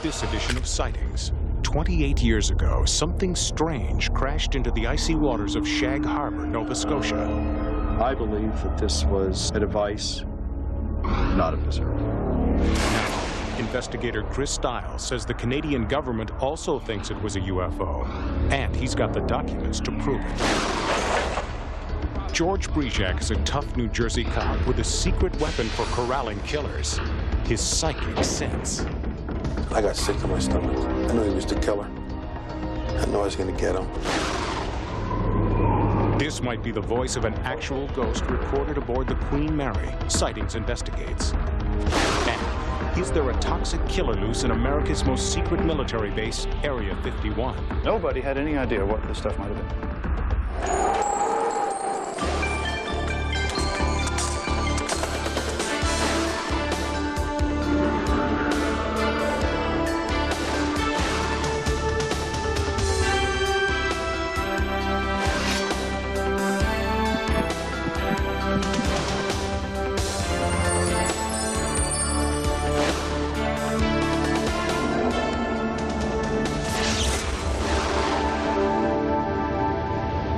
this edition of Sightings. 28 years ago, something strange crashed into the icy waters of Shag Harbor, Nova Scotia. I believe that this was a device not of this earth. Now, investigator Chris Stiles says the Canadian government also thinks it was a UFO, and he's got the documents to prove it. George Brijak is a tough New Jersey cop with a secret weapon for corralling killers: his psychic sense. I got sick to my stomach. I knew he was the killer. I knew I was going to get him. This might be the voice of an actual ghost recorded aboard the Queen Mary. Sightings investigates. And is there a toxic killer loose in America's most secret military base, Area 51? Nobody had any idea what this stuff might have been.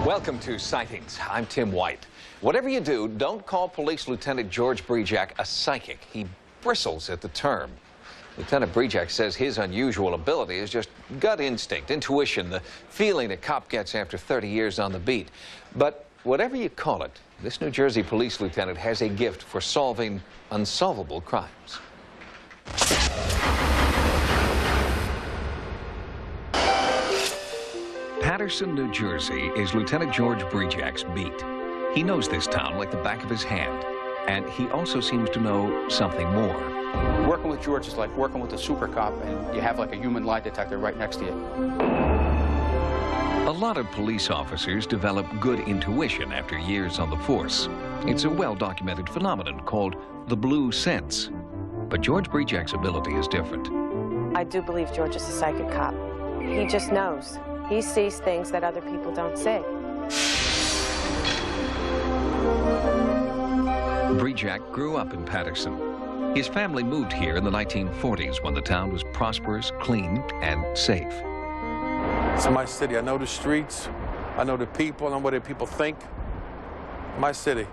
Welcome to Sightings. I'm Tim White. Whatever you do, don't call Police Lieutenant George Brijak a psychic. He bristles at the term. Lieutenant Brijak says his unusual ability is just gut instinct, intuition, the feeling a cop gets after 30 years on the beat. But whatever you call it, this New Jersey police lieutenant has a gift for solving unsolvable crimes. Patterson, New Jersey is Lieutenant George Brijak's beat. He knows this town like the back of his hand, and he also seems to know something more. Working with George is like working with a super cop, and you have like a human lie detector right next to you. A lot of police officers develop good intuition after years on the force. It's a well-documented phenomenon called the blue sense. But George Brijak's ability is different. I do believe George is a psychic cop. He just knows. He sees things that other people don't see. Brijak grew up in Patterson. His family moved here in the 1940s when the town was prosperous, clean, and safe. It's my city. I know the streets. I know the people. I know what the people think. My city.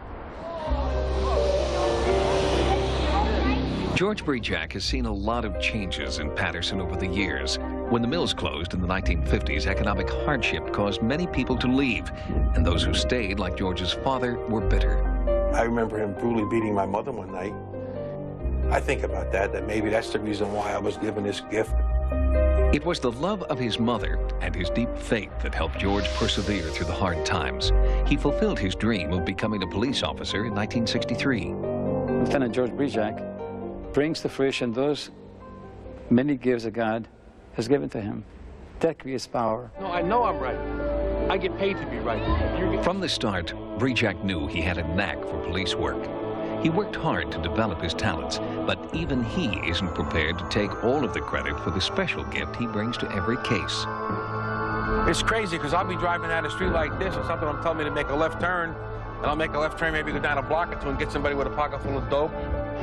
George Brijak has seen a lot of changes in Patterson over the years. When the mills closed in the 1950s, economic hardship caused many people to leave, and those who stayed, like George's father, were bitter. I remember him brutally beating my mother one night. I think about that maybe that's the reason why I was given this gift. It was the love of his mother and his deep faith that helped George persevere through the hard times. He fulfilled his dream of becoming a police officer in 1963. Lieutenant George Brijak brings to fruition those many gifts that God has given to him. That creates power. No, I know I'm right. I get paid to be right. From the start, Brijak knew he had a knack for police work. He worked hard to develop his talents, but even he isn't prepared to take all of the credit for the special gift he brings to every case. It's crazy because I'll be driving down the street like this, or something will tell me to make a left turn, and I'll make a left turn, maybe go down a block or two and get somebody with a pocket full of dope.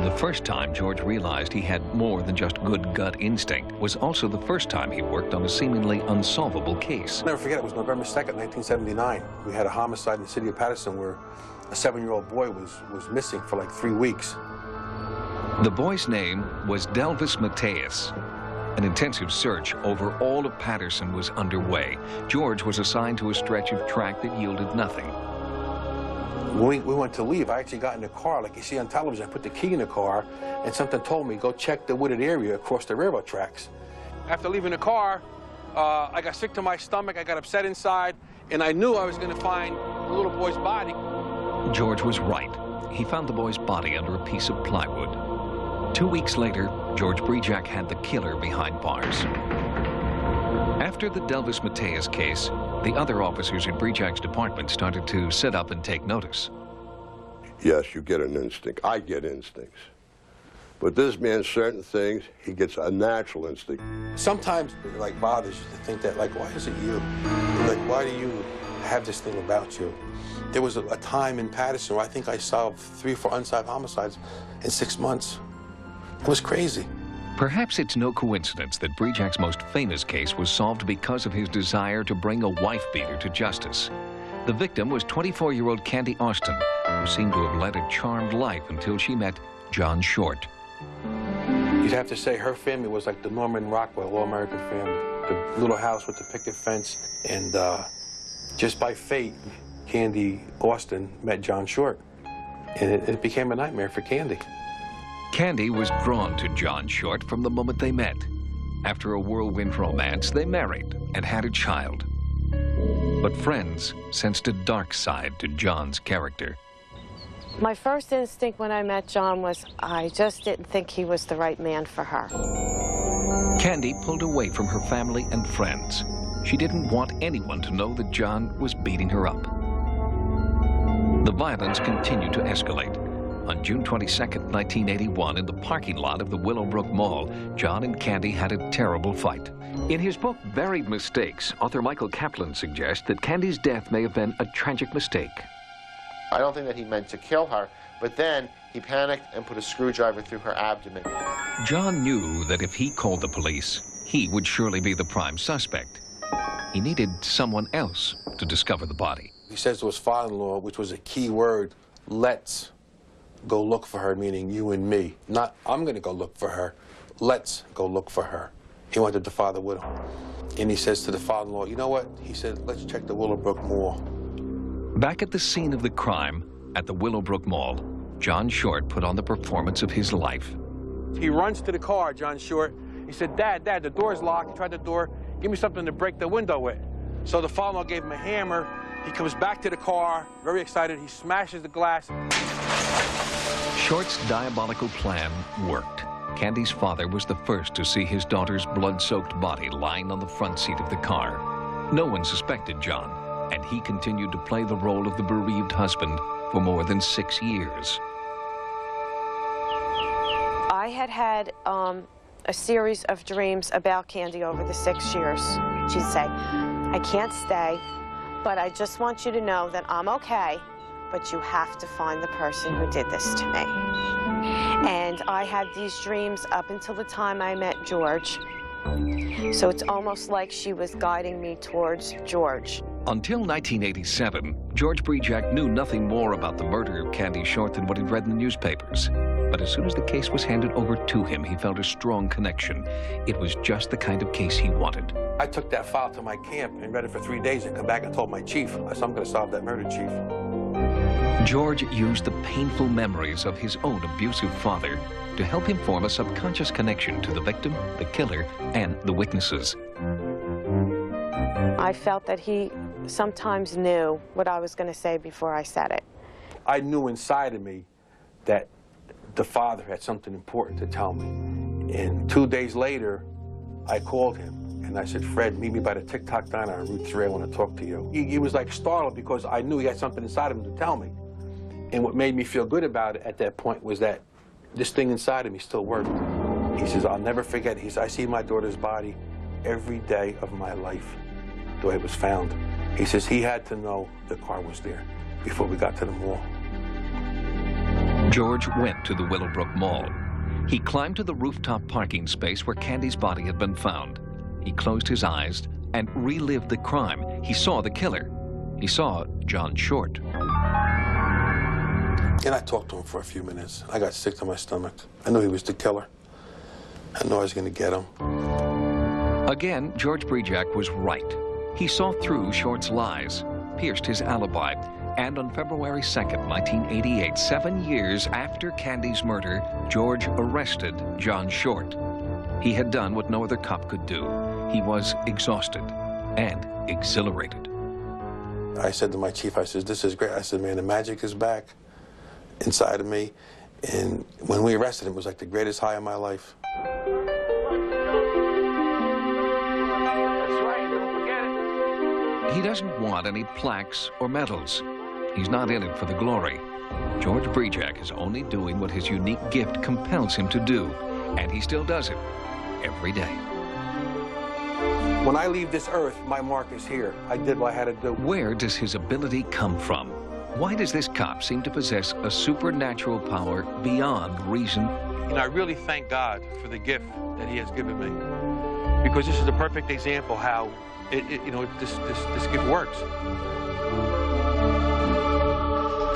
The first time George realized he had more than just good gut instinct was also the first time he worked on a seemingly unsolvable case. I'll never forget, it was November 2nd, 1979. We had a homicide in the city of Patterson where a 7-year-old boy was missing for like 3 weeks. The boy's name was Delvis Mateus. An intensive search over all of Patterson was underway. George was assigned to a stretch of track that yielded nothing. When we went to leave, I actually got in the car, like you see on television. I put the key in the car, and something told me, go check the wooded area across the railroad tracks. After leaving the car, I got sick to my stomach, I got upset inside, and I knew I was going to find the little boy's body. George was right. He found the boy's body under a piece of plywood. 2 weeks later, George Brijak had the killer behind bars. After the Delvis Mateus case, the other officers in Brijak's department started to sit up and take notice. Yes, you get an instinct. I get instincts. But this man, certain things, he gets a natural instinct. Sometimes it like bothers you to think that, like, why is it you? Like, why do you have this thing about you? There was a time in Patterson where I think I solved 3 or 4 unsolved homicides in 6 months. It was crazy. Perhaps it's no coincidence that Brijak's most famous case was solved because of his desire to bring a wife-beater to justice. The victim was 24-year-old Candy Austin, who seemed to have led a charmed life until she met John Short. You'd have to say her family was like the Norman Rockwell all-American family. The little house with the picket fence, and just by fate, Candy Austin met John Short, and it became a nightmare for Candy. Candy was drawn to John Short from the moment they met. After a whirlwind romance, they married and had a child. But friends sensed a dark side to John's character. My first instinct when I met John was I just didn't think he was the right man for her. Candy pulled away from her family and friends. She didn't want anyone to know that John was beating her up. The violence continued to escalate. On June 22, 1981, in the parking lot of the Willowbrook Mall, John and Candy had a terrible fight. In his book, Buried Mistakes, author Michael Kaplan suggests that Candy's death may have been a tragic mistake. I don't think that he meant to kill her, but then he panicked and put a screwdriver through her abdomen. John knew that if he called the police, he would surely be the prime suspect. He needed someone else to discover the body. He says to his father-in-law, which was a key word, let's go look for her, meaning you and me. Not, I'm going to go look for her. Let's go look for her. He wanted the father with him. And he says to the father-in-law, you know what? He said, let's check the Willowbrook Mall. Back at the scene of the crime, at the Willowbrook Mall, John Short put on the performance of his life. He runs to the car, John Short. He said, Dad, the door's locked. He tried the door. Give me something to break the window with. So the father-in-law gave him a hammer. He comes back to the car, very excited. He smashes the glass. Short's diabolical plan worked. Candy's father was the first to see his daughter's blood-soaked body lying on the front seat of the car. No one suspected John, and he continued to play the role of the bereaved husband for more than 6 years. I had had a series of dreams about Candy over the 6 years. She'd say, I can't stay, but I just want you to know that I'm okay, but you have to find the person who did this to me. And I had these dreams up until the time I met George. So it's almost like she was guiding me towards George. Until 1987, George Brijak knew nothing more about the murder of Candy Short than what he'd read in the newspapers. But as soon as the case was handed over to him, he felt a strong connection. It was just the kind of case he wanted. I took that file to my camp and read it for 3 days and come back and told my chief. I said, I'm going to solve that murder, chief. George used the painful memories of his own abusive father to help him form a subconscious connection to the victim, the killer, and the witnesses. I felt that he sometimes knew what I was going to say before I said it. I knew inside of me that the father had something important to tell me. And 2 days later, I called him. And I said, Fred, meet me by the TikTok diner on Route 3. I want to talk to you. He was like startled because I knew he had something inside of him to tell me. And what made me feel good about it at that point was that this thing inside of me still worked. He says, I'll never forget. He says, I see my daughter's body every day of my life, the way it was found. He says he had to know the car was there before we got to the mall. George went to the Willowbrook Mall. He climbed to the rooftop parking space where Candy's body had been found. He closed his eyes and relived the crime. He saw the killer. He saw John Short. And I talked to him for a few minutes. I got sick to my stomach. I knew he was the killer. I knew I was going to get him. Again, George Brijak was right. He saw through Short's lies, pierced his alibi, and on February 2nd, 1988, 7 years after Candy's murder, George arrested John Short. He had done what no other cop could do. He was exhausted and exhilarated. I said to my chief, I said, this is great. I said, man, the magic is back inside of me. And when we arrested him, it was like the greatest high of my life. That's right, don't forget it. He doesn't want any plaques or medals. He's not in it for the glory. George Brijak is only doing what his unique gift compels him to do, and he still does it every day. When I leave this earth, my mark is here. I did what I had to do. Where does his ability come from? Why does this cop seem to possess a supernatural power beyond reason And I really thank God for the gift that he has given me, because this is the perfect example how this gift works.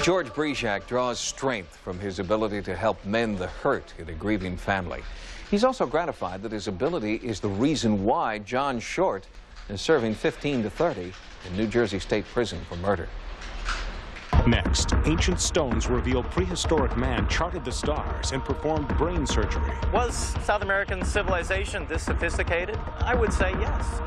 George Brijac draws strength from his ability to help mend the hurt in a grieving family. He's also gratified that his ability is the reason why John Short is serving 15 to 30 in New Jersey State Prison for murder. Next, ancient stones reveal prehistoric man charted the stars and performed brain surgery. Was South American civilization this sophisticated? I would say yes.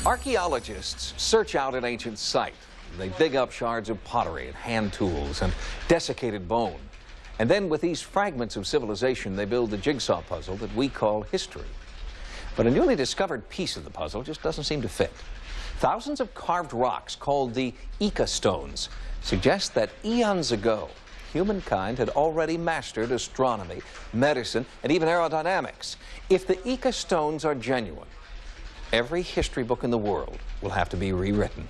Archaeologists search out an ancient site. They dig up shards of pottery and hand tools and desiccated bone. And then with these fragments of civilization, they build the jigsaw puzzle that we call history. But a newly discovered piece of the puzzle just doesn't seem to fit. Thousands of carved rocks called the Ica stones suggest that eons ago, humankind had already mastered astronomy, medicine, and even aerodynamics. If the Ica stones are genuine, every history book in the world will have to be rewritten.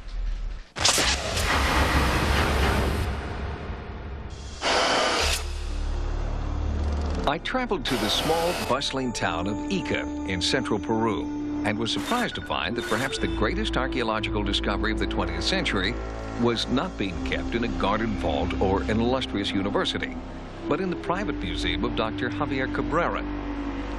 I traveled to the small, bustling town of Ica in central Peru and was surprised to find that perhaps the greatest archaeological discovery of the 20th century was not being kept in a guarded vault or an illustrious university, but in the private museum of Dr. Javier Cabrera.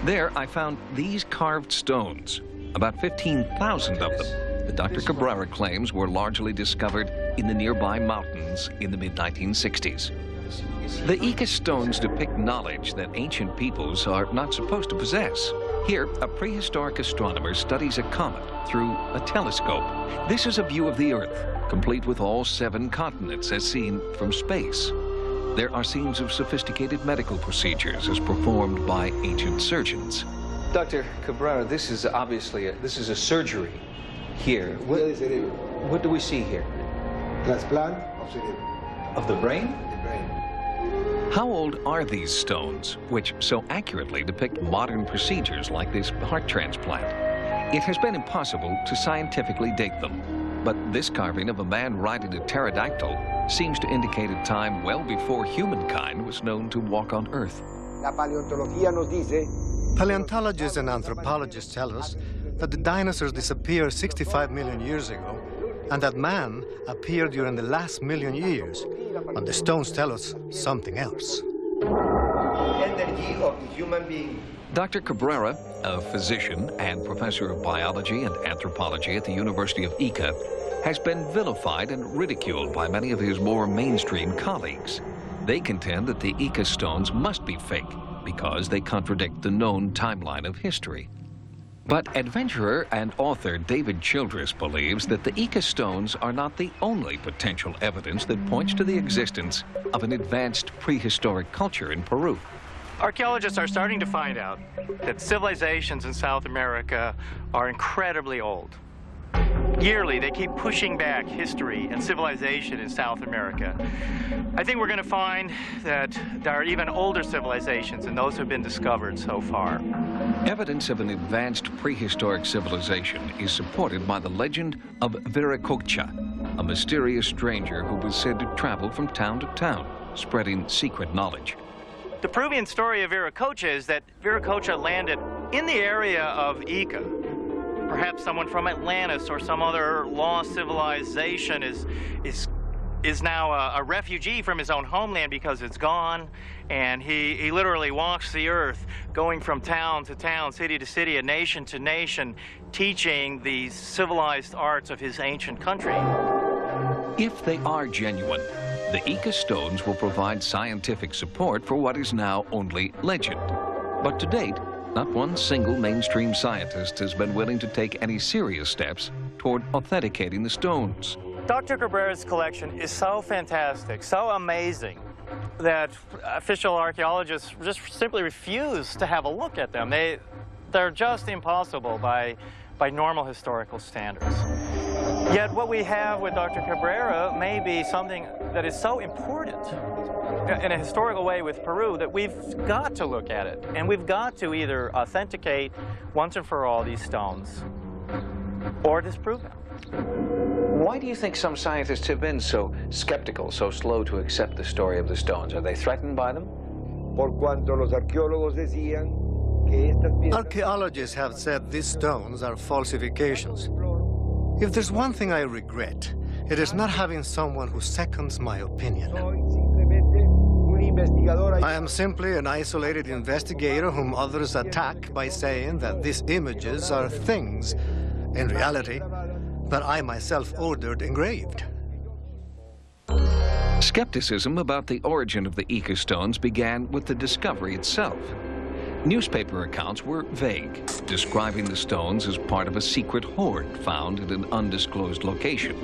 There, I found these carved stones, about 15,000 of them, that Dr. Cabrera claims were largely discovered in the nearby mountains in the mid-1960s. The Ica stones depict knowledge that ancient peoples are not supposed to possess. Here, a prehistoric astronomer studies a comet through a telescope. This is a view of the Earth, complete with all 7 continents as seen from space. There are scenes of sophisticated medical procedures as performed by ancient surgeons. Dr. Cabrera, this is obviously a surgery here. What do we see here? Transplant of cerebro. Of the brain? How old are these stones, which so accurately depict modern procedures like this heart transplant? It has been impossible to scientifically date them, but this carving of a man riding a pterodactyl seems to indicate a time well before humankind was known to walk on Earth. Paleontologists and anthropologists tell us that the dinosaurs disappeared 65 million years ago, and that man appeared during the last million years. But the stones tell us something else. Energy of the human being. Dr. Cabrera, a physician and professor of biology and anthropology at the University of Ica, has been vilified and ridiculed by many of his more mainstream colleagues. They contend that the Ica stones must be fake because they contradict the known timeline of history. But adventurer and author David Childress believes that the Ica stones are not the only potential evidence that points to the existence of an advanced prehistoric culture in Peru. Archaeologists are starting to find out that civilizations in South America are incredibly old. Yearly, they keep pushing back history and civilization in South America. I think we're going to find that there are even older civilizations than those who have been discovered so far. Evidence of an advanced prehistoric civilization is supported by the legend of Viracocha, a mysterious stranger who was said to travel from town to town, spreading secret knowledge. The Peruvian story of Viracocha is that Viracocha landed in the area of Ica. Perhaps someone from Atlantis or some other lost civilization is now a refugee from his own homeland because it's gone, and he literally walks the earth, going from town to town, city to city, and nation to nation, teaching the civilized arts of his ancient country. If they are genuine, the Ica stones will provide scientific support for what is now only legend. But to date, not one single mainstream scientist has been willing to take any serious steps toward authenticating the stones. Dr. Cabrera's collection is so fantastic, so amazing, that official archaeologists just simply refuse to have a look at them. They're just impossible by normal historical standards. Yet what we have with Dr. Cabrera may be something that is so important in a historical way with Peru that we've got to look at it, and we've got to either authenticate once and for all these stones or disprove them. Why do you think some scientists have been so skeptical, so slow to accept the story of the stones? Are they threatened by them? Archaeologists have said these stones are falsifications. If there's one thing I regret, it is not having someone who seconds my opinion. I am simply an isolated investigator whom others attack by saying that these images are things, in reality, that I myself ordered engraved. Skepticism about the origin of the Ica stones began with the discovery itself. Newspaper accounts were vague, describing the stones as part of a secret hoard found at an undisclosed location.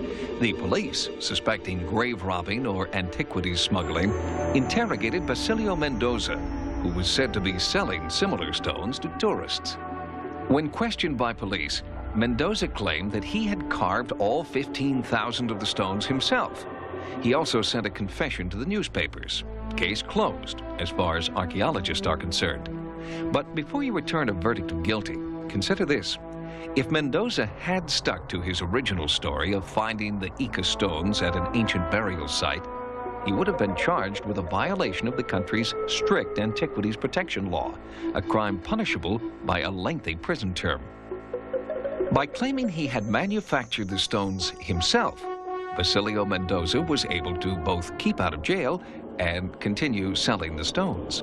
The police, suspecting grave robbing or antiquities smuggling, interrogated Basilio Mendoza, who was said to be selling similar stones to tourists. When questioned by police, Mendoza claimed that he had carved all 15,000 of the stones himself. He also sent a confession to the newspapers. Case closed, as far as archaeologists are concerned. But before you return a verdict of guilty, consider this. If Mendoza had stuck to his original story of finding the Ica stones at an ancient burial site, he would have been charged with a violation of the country's strict antiquities protection law, a crime punishable by a lengthy prison term. By claiming he had manufactured the stones himself, Basilio Mendoza was able to both keep out of jail and continue selling the stones.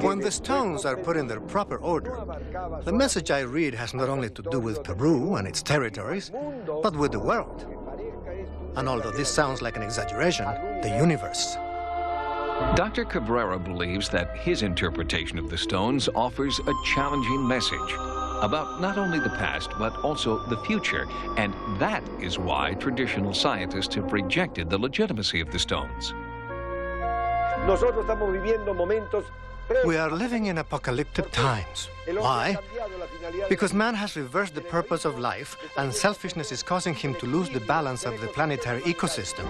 When the stones are put in their proper order, the message I read has not only to do with Peru and its territories, but with the world. And although this sounds like an exaggeration, the universe. Dr. Cabrera believes that his interpretation of the stones offers a challenging message about not only the past, but also the future, and that is why traditional scientists have rejected the legitimacy of the stones. We are living in apocalyptic times. Why? Because man has reversed the purpose of life, and selfishness is causing him to lose the balance of the planetary ecosystem.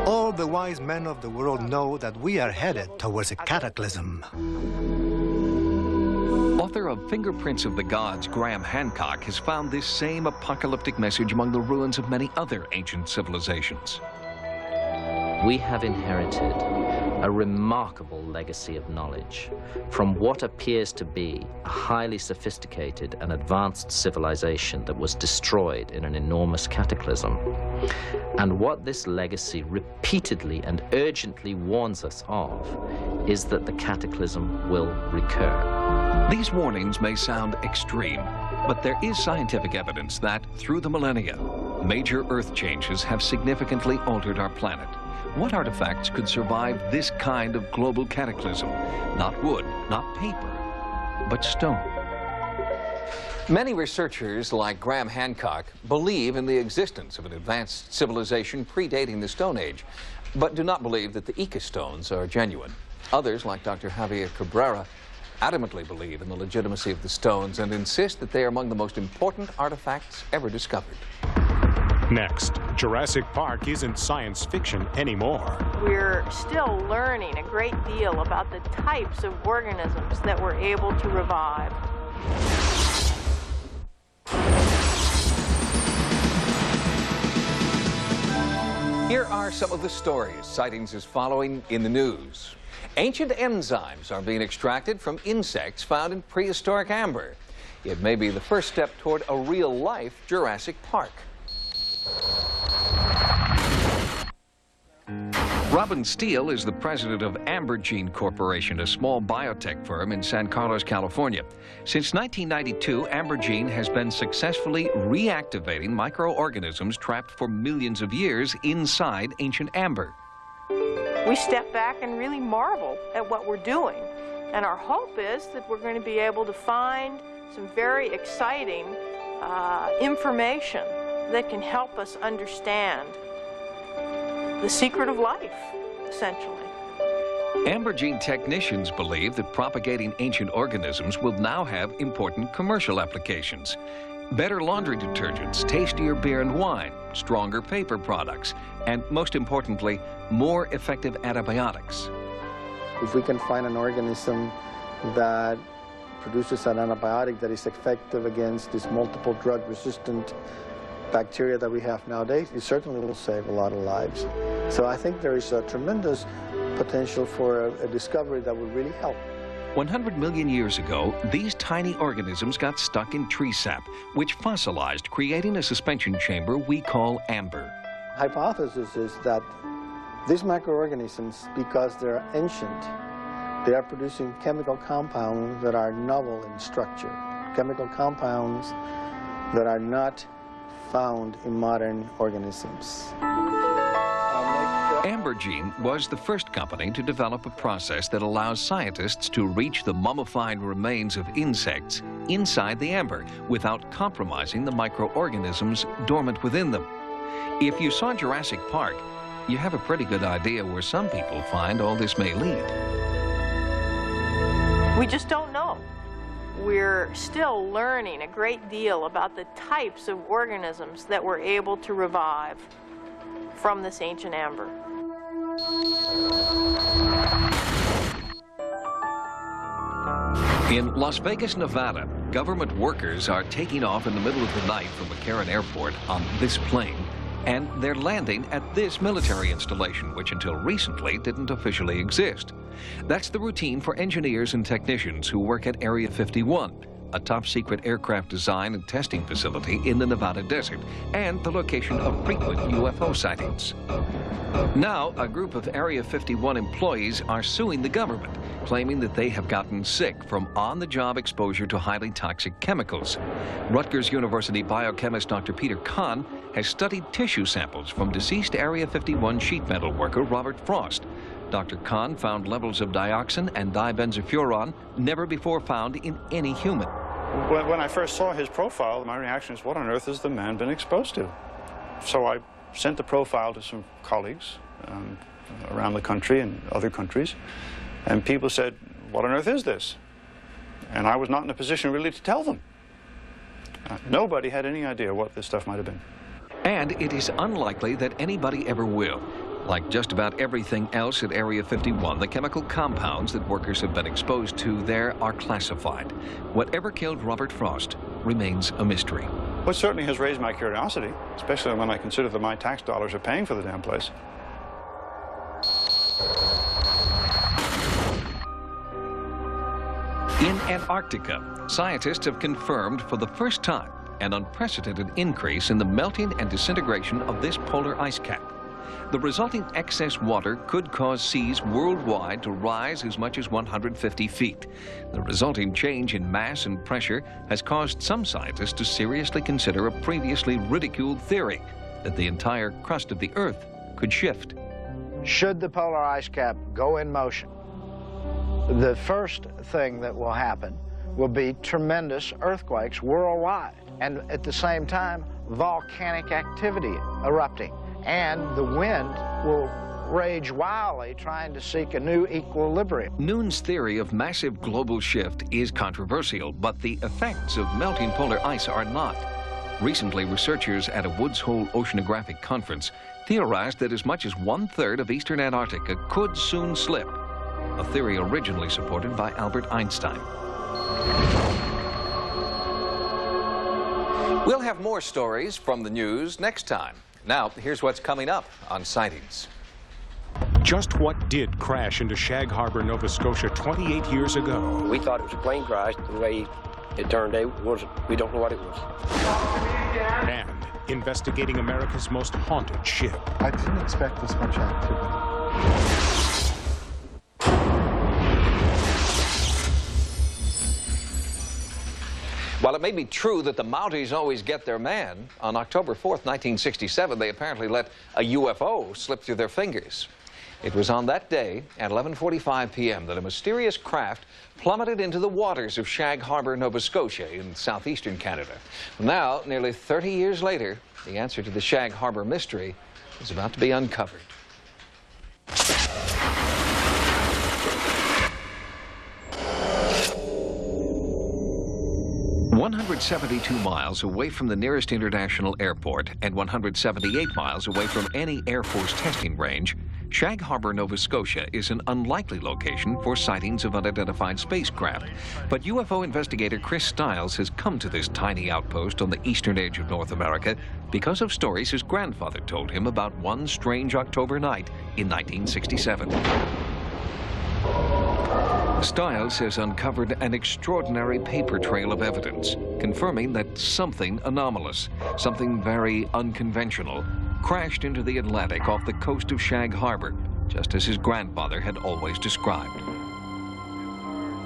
All the wise men of the world know that we are headed towards a cataclysm. Author of Fingerprints of the Gods, Graham Hancock, has found this same apocalyptic message among the ruins of many other ancient civilizations. We have inherited a remarkable legacy of knowledge from what appears to be a highly sophisticated and advanced civilization that was destroyed in an enormous cataclysm. And what this legacy repeatedly and urgently warns us of is that the cataclysm will recur. These warnings may sound extreme, but there is scientific evidence that, through the millennia, major Earth changes have significantly altered our planet. What artifacts could survive this kind of global cataclysm? Not wood, not paper, but stone. Many researchers, like Graham Hancock, believe in the existence of an advanced civilization predating the Stone Age, but do not believe that the Ica stones are genuine. Others, like Dr. Javier Cabrera, adamantly believe in the legitimacy of the stones and insist that they are among the most important artifacts ever discovered. Next, Jurassic Park isn't science fiction anymore. We're still learning a great deal about the types of organisms that we're able to revive. Here are some of the stories Sightings is following in the news. Ancient enzymes are being extracted from insects found in prehistoric amber. It may be the first step toward a real-life Jurassic Park. Robin Steele is the president of Ambergene Corporation, a small biotech firm in San Carlos, California. Since 1992, Ambergene has been successfully reactivating microorganisms trapped for millions of years inside ancient amber. We step back and really marvel at what we're doing. And our hope is that we're going to be able to find some very exciting information that can help us understand the secret of life, essentially. Ambergene technicians believe that propagating ancient organisms will now have important commercial applications. Better laundry detergents, tastier beer and wine, stronger paper products, and most importantly, more effective antibiotics. If we can find an organism that produces an antibiotic that is effective against these multiple drug-resistant bacteria that we have nowadays, it certainly will save a lot of lives. So I think there is a tremendous potential for a discovery that would really help. 100 million years ago, these tiny organisms got stuck in tree sap, which fossilized, creating a suspension chamber we call amber. Hypothesis is that these microorganisms, because they're ancient, they are producing chemical compounds that are novel in structure, chemical compounds that are not found in modern organisms. Ambergene was the first company to develop a process that allows scientists to reach the mummified remains of insects inside the amber without compromising the microorganisms dormant within them. If you saw Jurassic Park, you have a pretty good idea where some people find all this may lead. We just don't know. We're still learning a great deal about the types of organisms that we're able to revive from this ancient amber. In Las Vegas, Nevada, government workers are taking off in the middle of the night from McCarran Airport on this plane, and they're landing at this military installation, which until recently didn't officially exist. That's the routine for engineers and technicians who work at Area 51, a top-secret aircraft design and testing facility in the Nevada desert, and the location of frequent UFO sightings. Now, a group of Area 51 employees are suing the government, claiming that they have gotten sick from on-the-job exposure to highly toxic chemicals. Rutgers University biochemist Dr. Peter Kahn has studied tissue samples from deceased Area 51 sheet metal worker Robert Frost. Dr. Kahn found levels of dioxin and dibenzofuran never before found in any human. When I first saw his profile, my reaction is, what on earth has the man been exposed to? So I sent the profile to some colleagues around the country and other countries, and people said, what on earth is this? And I was not in a position really to tell them. Nobody had any idea what this stuff might have been. And it is unlikely that anybody ever will. Like just about everything else at Area 51, the chemical compounds that workers have been exposed to there are classified. Whatever killed Robert Frost remains a mystery. What certainly has raised my curiosity, especially when I consider that my tax dollars are paying for the damn place. In Antarctica, scientists have confirmed for the first time an unprecedented increase in the melting and disintegration of this polar ice cap. The resulting excess water could cause seas worldwide to rise as much as 150 feet. The resulting change in mass and pressure has caused some scientists to seriously consider a previously ridiculed theory that the entire crust of the Earth could shift. Should the polar ice cap go in motion, the first thing that will happen will be tremendous earthquakes worldwide, and at the same time, volcanic activity erupting. And the wind will rage wildly, trying to seek a new equilibrium. Noon's theory of massive global shift is controversial, but the effects of melting polar ice are not. Recently, researchers at a Woods Hole oceanographic conference theorized that as much as 1/3 of eastern Antarctica could soon slip, a theory originally supported by Albert Einstein. We'll have more stories from the news next time. Now, here's what's coming up on Sightings. Just what did crash into Shag Harbor, Nova Scotia 28 years ago? We thought it was a plane crash. The way it turned out was, we don't know what it was. And investigating America's most haunted ship. I didn't expect this much activity. While it may be true that the Mounties always get their man, on October 4th, 1967, they apparently let a UFO slip through their fingers. It was on that day at 11:45 p.m. that a mysterious craft plummeted into the waters of Shag Harbor, Nova Scotia in southeastern Canada. Now, nearly 30 years later, the answer to the Shag Harbor mystery is about to be uncovered. 172 miles away from the nearest international airport and 178 miles away from any Air Force testing range, Shag Harbor, Nova Scotia is an unlikely location for sightings of unidentified spacecraft. But UFO investigator Chris Stiles has come to this tiny outpost on the eastern edge of North America because of stories his grandfather told him about one strange October night in 1967. Stiles has uncovered an extraordinary paper trail of evidence, confirming that something anomalous, something very unconventional, crashed into the Atlantic off the coast of Shag Harbor, just as his grandfather had always described.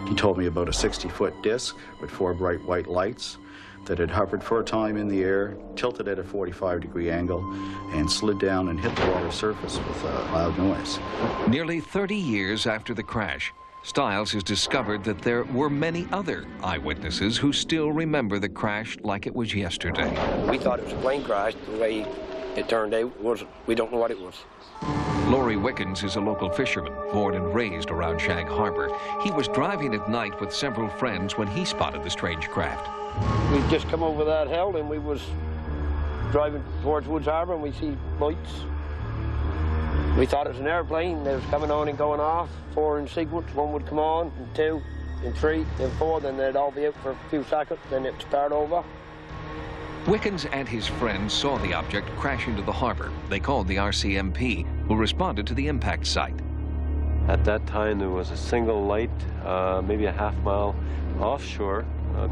He told me about a 60-foot disc with 4 bright white lights that had hovered for a time in the air, tilted at a 45-degree angle, and slid down and hit the water surface with a loud noise. Nearly 30 years after the crash, Stiles has discovered that there were many other eyewitnesses who still remember the crash like it was yesterday. We thought it was a plane crash. The way it turned out, we don't know what it was. Laurie Wickens is a local fisherman, born and raised around Shag Harbor. He was driving at night with several friends when he spotted the strange craft. We just come over that hill and we was driving towards Woods Harbor and we see lights. We thought it was an airplane that was coming on and going off, 4 in sequence. 1 would come on, and 2, and 3, and 4, then they'd all be out for a few seconds, then it'd start over. Wickens and his friends saw the object crash into the harbor. They called the RCMP, who responded to the impact site. At that time, there was a single light, maybe a half-mile offshore,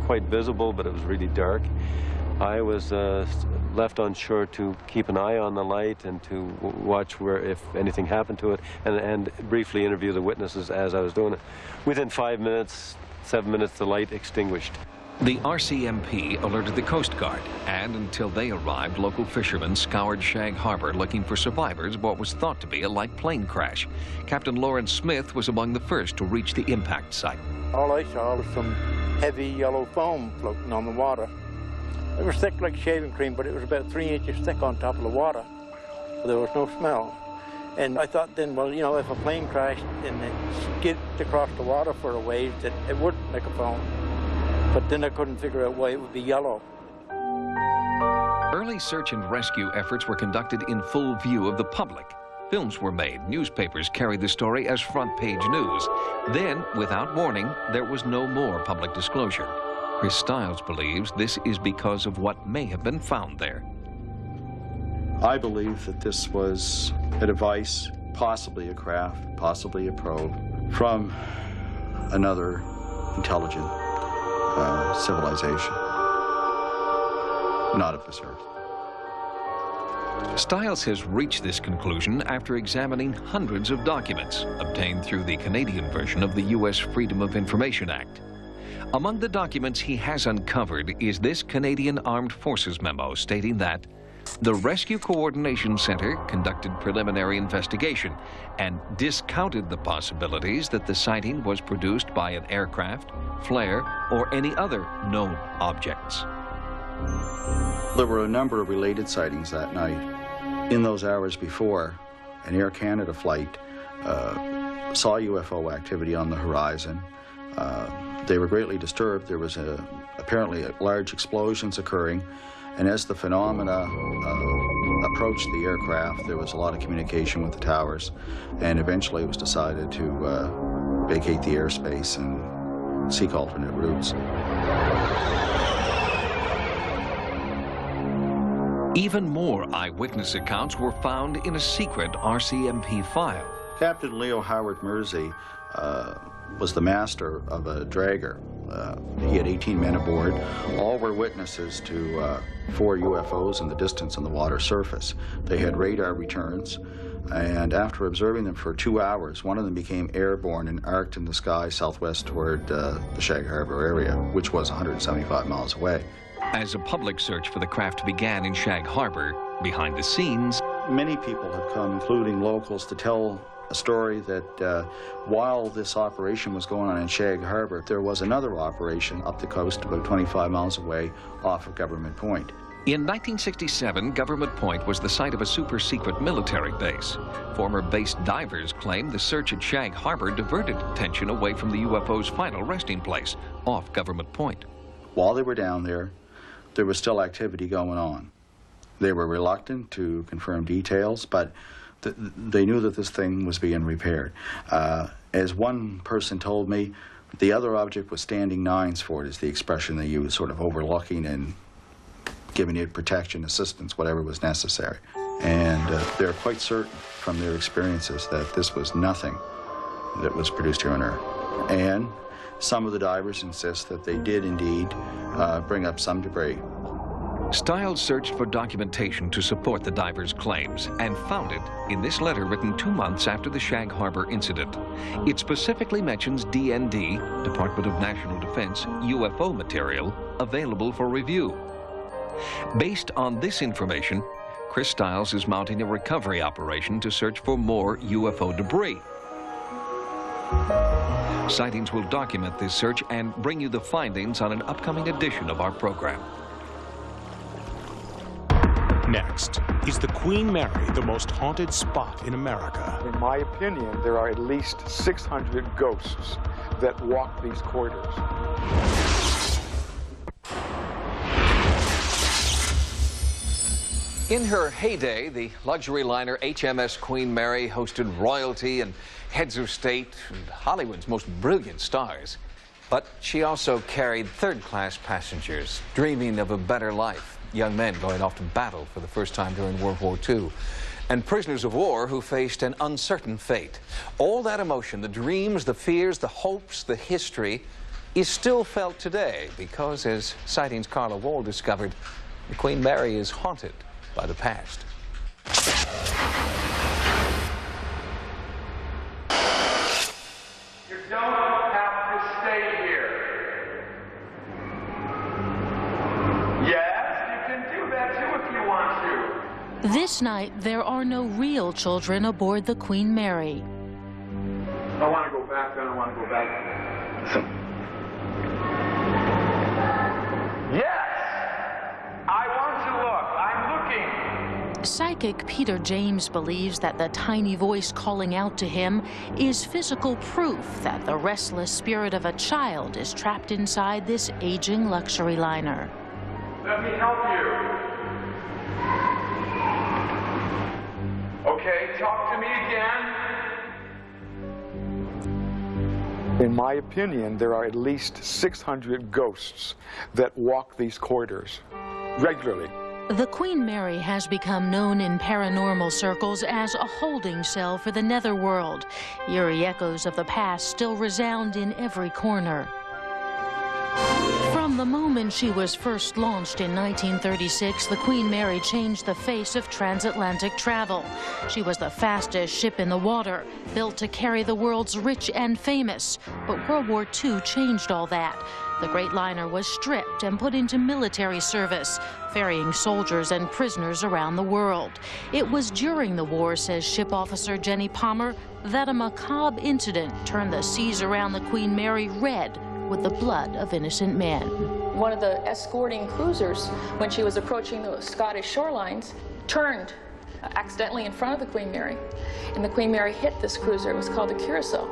quite visible, but it was really dark. I was left on shore to keep an eye on the light and to watch where if anything happened to it, and briefly interview the witnesses as I was doing it. Within 5 minutes, 7 minutes, the light extinguished. The RCMP alerted the Coast Guard, and until they arrived, local fishermen scoured Shag Harbor looking for survivors of what was thought to be a light plane crash. Captain Lawrence Smith was among the first to reach the impact site. All I saw was some heavy yellow foam floating on the water. It was thick like shaving cream, but it was about 3 inches thick on top of the water. There was no smell. And I thought then, well, you know, if a plane crashed and it skidded across the water for a ways, that it wouldn't make a foam. But then I couldn't figure out why it would be yellow. Early search and rescue efforts were conducted in full view of the public. Films were made. Newspapers carried the story as front-page news. Then, without warning, there was no more public disclosure. Chris Stiles believes this is because of what may have been found there. I believe that this was a device, possibly a craft, possibly a probe, from another intelligent civilization, not of this earth. Stiles has reached this conclusion after examining hundreds of documents obtained through the Canadian version of the U.S. Freedom of Information Act. Among the documents he has uncovered is this Canadian Armed Forces memo stating that the Rescue Coordination Center conducted preliminary investigation and discounted the possibilities that the sighting was produced by an aircraft, flare, or any other known objects. There were a number of related sightings that night. In those hours before, an Air Canada flight saw UFO activity on the horizon. They were greatly disturbed. There was apparently large explosions occurring. And as the phenomena approached the aircraft, there was a lot of communication with the towers. And eventually it was decided to vacate the airspace and seek alternate routes. Even more eyewitness accounts were found in a secret RCMP file. Captain Leo Howard Mersey was the master of a dragger. He had 18 men aboard. All were witnesses to 4 UFOs in the distance on the water surface. They had radar returns, and after observing them for 2 hours, one of them became airborne and arced in the sky southwest toward the Shag Harbor area, which was 175 miles away. As a public search for the craft began in Shag Harbor, behind the scenes, many people have come, including locals, to tell a story that while this operation was going on in Shag Harbor, there was another operation up the coast about 25 miles away off of Government Point. In 1967, Government Point was the site of a super-secret military base. Former base divers claimed the search at Shag Harbor diverted attention away from the UFO's final resting place, off Government Point. While they were down there, there was still activity going on. They were reluctant to confirm details, but they knew that this thing was being repaired. As one person told me, the other object was standing nines for it, is the expression they use, sort of overlooking and giving it protection, assistance, whatever was necessary. And they're quite certain from their experiences that this was nothing that was produced here on Earth. And some of the divers insist that they did indeed bring up some debris. Stiles searched for documentation to support the divers' claims and found it in this letter written 2 months after the Shag Harbor incident. It specifically mentions DND, Department of National Defense, UFO material available for review. Based on this information, Chris Stiles is mounting a recovery operation to search for more UFO debris. Sightings will document this search and bring you the findings on an upcoming edition of our program. Next, is the Queen Mary the most haunted spot in America? In my opinion, there are at least 600 ghosts that walk these corridors. In her heyday, the luxury liner HMS Queen Mary hosted royalty and heads of state and Hollywood's most brilliant stars. But she also carried third-class passengers dreaming of a better life. Young men going off to battle for the first time during World War II, and prisoners of war who faced an uncertain fate. All that emotion, the dreams, the fears, the hopes, the history, is still felt today because, as Sightings' Carla Wall discovered, the Queen Mary is haunted by the past. You don't have to stay here. This night, there are no real children aboard the Queen Mary. I want to go back, then I want to go back. Yes! I want to look. I'm looking. Psychic Peter James believes that the tiny voice calling out to him is physical proof that the restless spirit of a child is trapped inside this aging luxury liner. Let me help you. Okay, talk to me again. In my opinion, there are at least 600 ghosts that walk these corridors regularly. The Queen Mary has become known in paranormal circles as a holding cell for the netherworld. Eerie echoes of the past still resound in every corner. From the moment she was first launched in 1936, the Queen Mary changed the face of transatlantic travel. She was the fastest ship in the water, built to carry the world's rich and famous. But World War II changed all that. The great liner was stripped and put into military service, ferrying soldiers and prisoners around the world. It was during the war, says ship officer Jenny Palmer, that a macabre incident turned the seas around the Queen Mary red with the blood of innocent men. One of the escorting cruisers, when she was approaching the Scottish shorelines, turned accidentally in front of the Queen Mary, and the Queen Mary hit this cruiser. It was called the Curacao,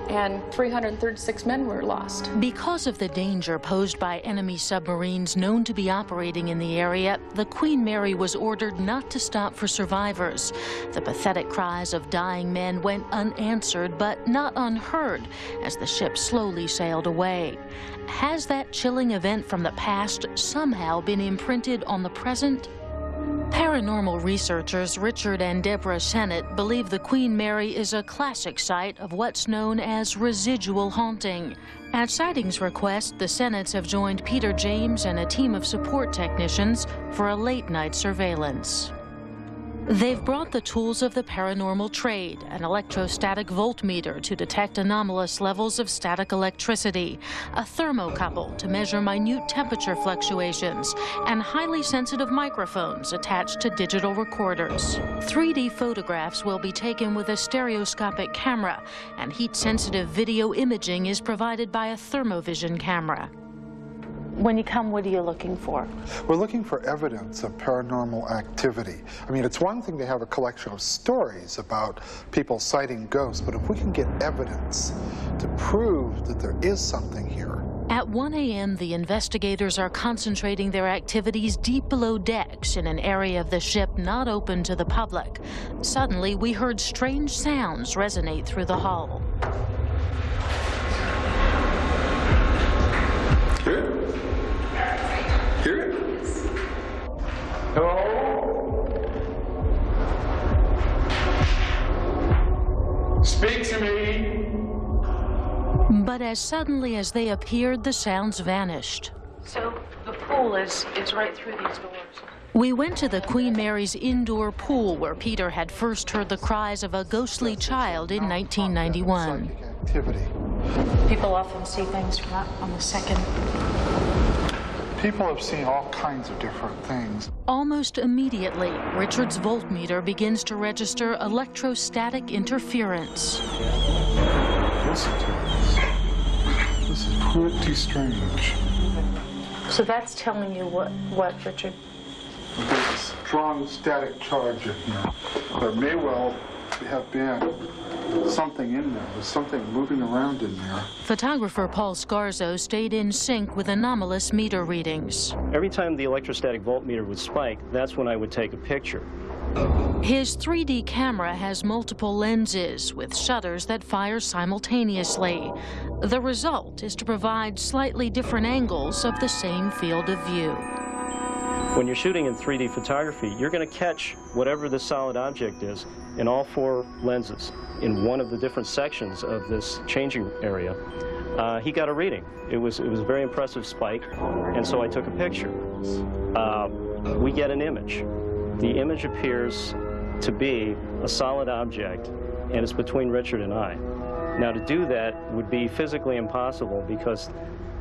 and 336 men were lost. Because of the danger posed by enemy submarines known to be operating in the area, the Queen Mary was ordered not to stop for survivors. The pathetic cries of dying men went unanswered but not unheard as the ship slowly sailed away. Has that chilling event from the past somehow been imprinted on the present? Paranormal researchers Richard and Deborah Sennett believe the Queen Mary is a classic site of what's known as residual haunting. At Sightings' request, the Sennetts have joined Peter James and a team of support technicians for a late-night surveillance. They've brought the tools of the paranormal trade, an electrostatic voltmeter to detect anomalous levels of static electricity, a thermocouple to measure minute temperature fluctuations, and highly sensitive microphones attached to digital recorders. 3D photographs will be taken with a stereoscopic camera, and heat-sensitive video imaging is provided by a thermovision camera. When you come, what are you looking for? We're looking for evidence of paranormal activity. I mean, it's one thing to have a collection of stories about people sighting ghosts, but if we can get evidence to prove that there is something here. At 1 a.m., the investigators are concentrating their activities deep below decks in an area of the ship not open to the public. Suddenly, we heard strange sounds resonate through the hull. Hear it? Hear it? Hello? Speak to me. But as suddenly as they appeared, the sounds vanished. So the pool is right through these doors. We went to the Queen Mary's indoor pool where Peter had first heard the cries of a ghostly child in 1991. Activity. People often see things from that on the second. People have seen all kinds of different things. Almost immediately, Richard's voltmeter begins to register electrostatic interference. Listen to this. This is pretty strange. So that's telling you what, Richard? There's a strong static charge in here. There may well have been something in there. There's something moving around in there. Photographer Paul Scarzo stayed in sync with anomalous meter readings. Every time the electrostatic voltmeter would spike, that's when I would take a picture. His 3D camera has multiple lenses with shutters that fire simultaneously. The result is to provide slightly different angles of the same field of view. When you're shooting in 3D photography, you're going to catch whatever the solid object is in all 4 lenses in one of the different sections of this changing area. He got a reading. It was a very impressive spike, and so I took a picture. We get an image. The image appears to be a solid object, and it's between Richard and I. Now, to do that would be physically impossible because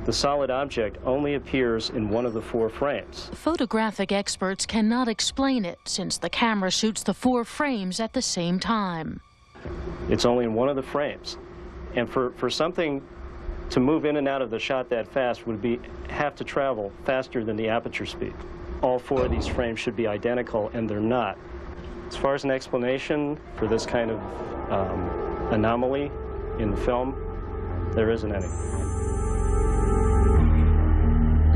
the solid object only appears in one of the 4 frames. Photographic experts cannot explain it since the camera shoots the 4 frames at the same time. It's only in one of the frames. And for something to move in and out of the shot that fast would have to travel faster than the aperture speed. All 4 of these frames should be identical, and they're not. As far as an explanation for this kind of anomaly in the film, there isn't any.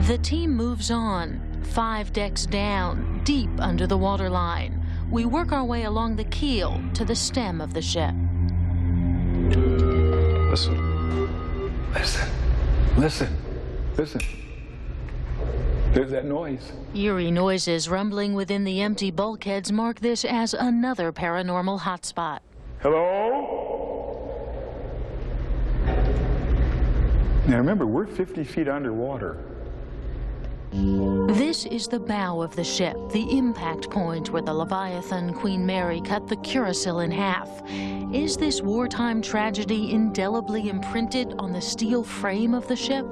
The team moves on, 5 decks down, deep under the waterline. We work our way along the keel to the stem of the ship. Listen. Listen. Listen. Listen. There's that noise. Eerie noises rumbling within the empty bulkheads mark this as another paranormal hotspot. Hello? Now remember, we're 50 feet underwater. This is the bow of the ship, the impact point where the Leviathan Queen Mary cut the Curacao in half. Is this wartime tragedy indelibly imprinted on the steel frame of the ship?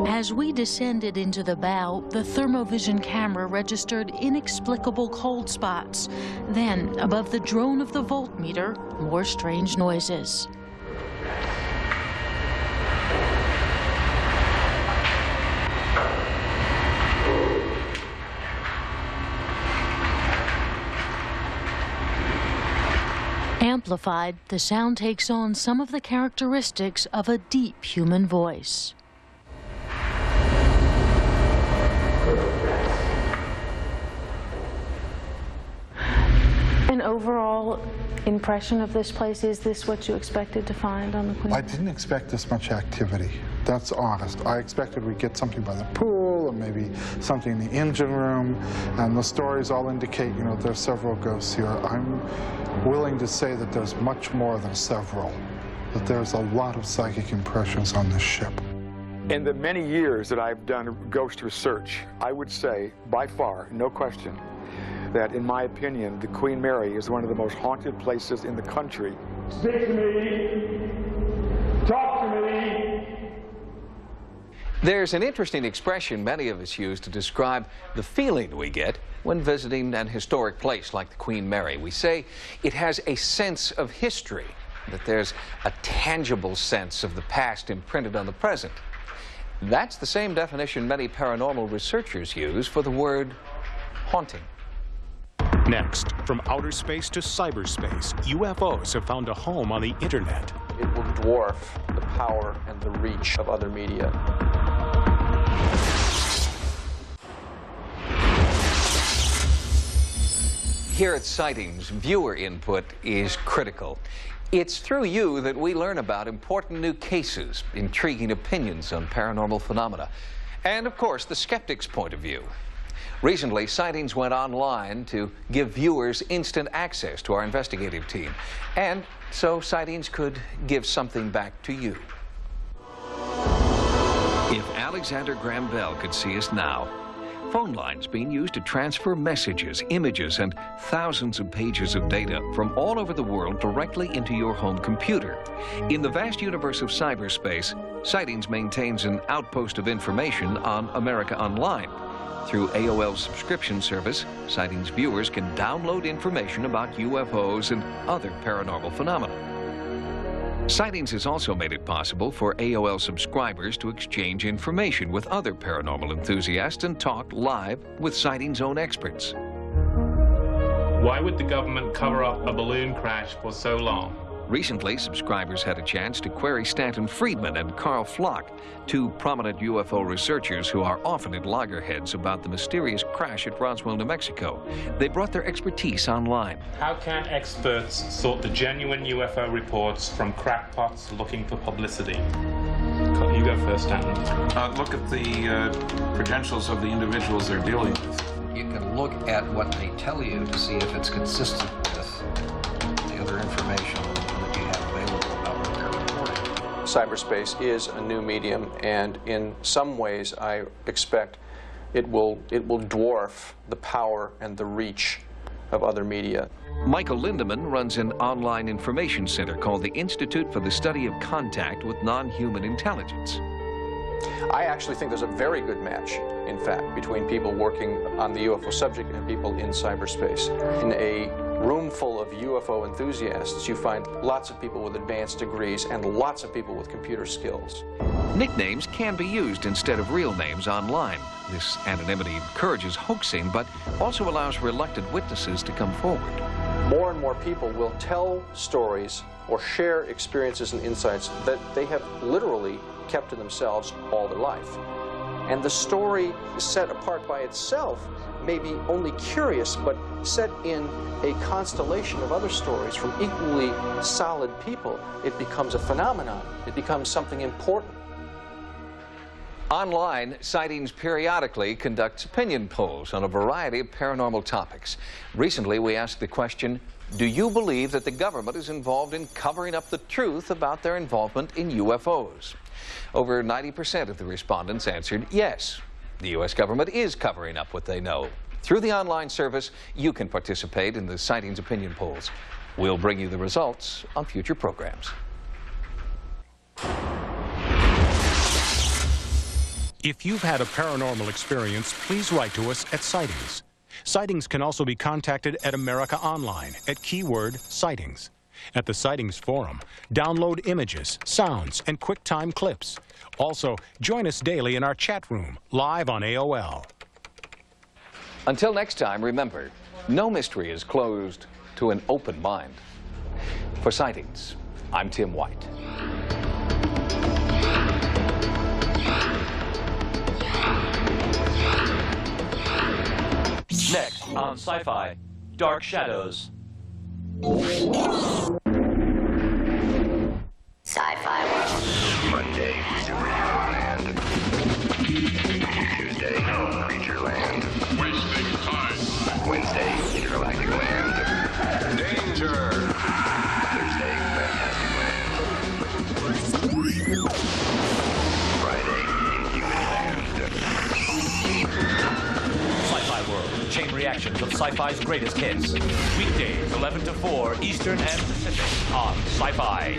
As we descended into the bow, the thermovision camera registered inexplicable cold spots. Then, above the drone of the voltmeter, more strange noises. Amplified, the sound takes on some of the characteristics of a deep human voice. An overall impression of this place, is this what you expected to find on the Queen? I didn't expect this much activity. That's honest. I expected we'd get something by the pool and maybe something in the engine room, and the stories all indicate, you know, there's several ghosts here. I'm willing to say that there's much more than several, that there's a lot of psychic impressions on this ship. In the many years that I've done ghost research, I would say, by far, no question, that in my opinion, the Queen Mary is one of the most haunted places in the country. Speak to me. Talk to me. There's an interesting expression many of us use to describe the feeling we get when visiting an historic place like the Queen Mary. We say it has a sense of history, that there's a tangible sense of the past imprinted on the present. That's the same definition many paranormal researchers use for the word haunting. Next, from outer space to cyberspace, UFOs have found a home on the internet. it will dwarf the power and the reach of other media. Here at Sightings, viewer input is critical. It's through you that we learn about important new cases, intriguing opinions on paranormal phenomena, and of course, the skeptic's point of view. Recently, Sightings went online to give viewers instant access to our investigative team, and so Sightings could give something back to you. If Alexander Graham Bell could see us now, phone lines being used to transfer messages, images, and thousands of pages of data from all over the world directly into your home computer. In the vast universe of cyberspace, Sightings maintains an outpost of information on America Online. Through AOL's subscription service, Sightings viewers can download information about UFOs and other paranormal phenomena. Sightings has also made it possible for AOL subscribers to exchange information with other paranormal enthusiasts and talk live with Sightings' own experts. Why would the government cover up a balloon crash for so long? Recently, subscribers had a chance to query Stanton Friedman and Carl Flock, two prominent UFO researchers who are often at loggerheads about the mysterious crash at Roswell, New Mexico. They brought their expertise online. How can experts sort the genuine UFO reports from crackpots looking for publicity? You go first, Stanton. Look at the credentials of the individuals they're dealing with. You can look at what they tell you to see if it's consistent with the other information that you have available about what they're reporting. Cyberspace is a new medium, and in some ways I expect it will dwarf the power and the reach of other media. Michael Lindemann runs an online information center called the Institute for the Study of Contact with Non-Human Intelligence. I actually think there's a very good match, in fact, between people working on the UFO subject and people in cyberspace. In a room full of UFO enthusiasts, you find lots of people with advanced degrees and lots of people with computer skills. Nicknames can be used instead of real names online. This anonymity encourages hoaxing, but also allows reluctant witnesses to come forward. More and more people will tell stories or share experiences and insights that they have literally kept to themselves all their life. And the story set apart by itself may be only curious, but set in a constellation of other stories from equally solid people, it becomes a phenomenon. It becomes something important. Online, Sightings periodically conducts opinion polls on a variety of paranormal topics. Recently, we asked the question, do you believe that the government is involved in covering up the truth about their involvement in UFOs? Over 90% of the respondents answered yes. The U.S. government is covering up what they know. Through the online service, you can participate in the Sightings opinion polls. We'll bring you the results on future programs. If you've had a paranormal experience, please write to us at Sightings. Sightings can also be contacted at America Online at keyword Sightings. At the Sightings Forum, download images, sounds, and QuickTime clips. Also, join us daily in our chat room, live on AOL. Until next time, remember, no mystery is closed to an open mind. For Sightings, I'm Tim White. Next on Sci-Fi, Dark Shadows. Sci-Fi World. Monday, Superhuman Land. Tuesday, Creature Land. Wasting time. Wednesday, Intergalactic Land. Danger. Thursday, Fantastic Land. Friday, Inhuman Land. Sci-Fi World, chain reactions of sci-fi's greatest hits. Weekdays, 11 to 4, Eastern and Pacific on Sci-Fi.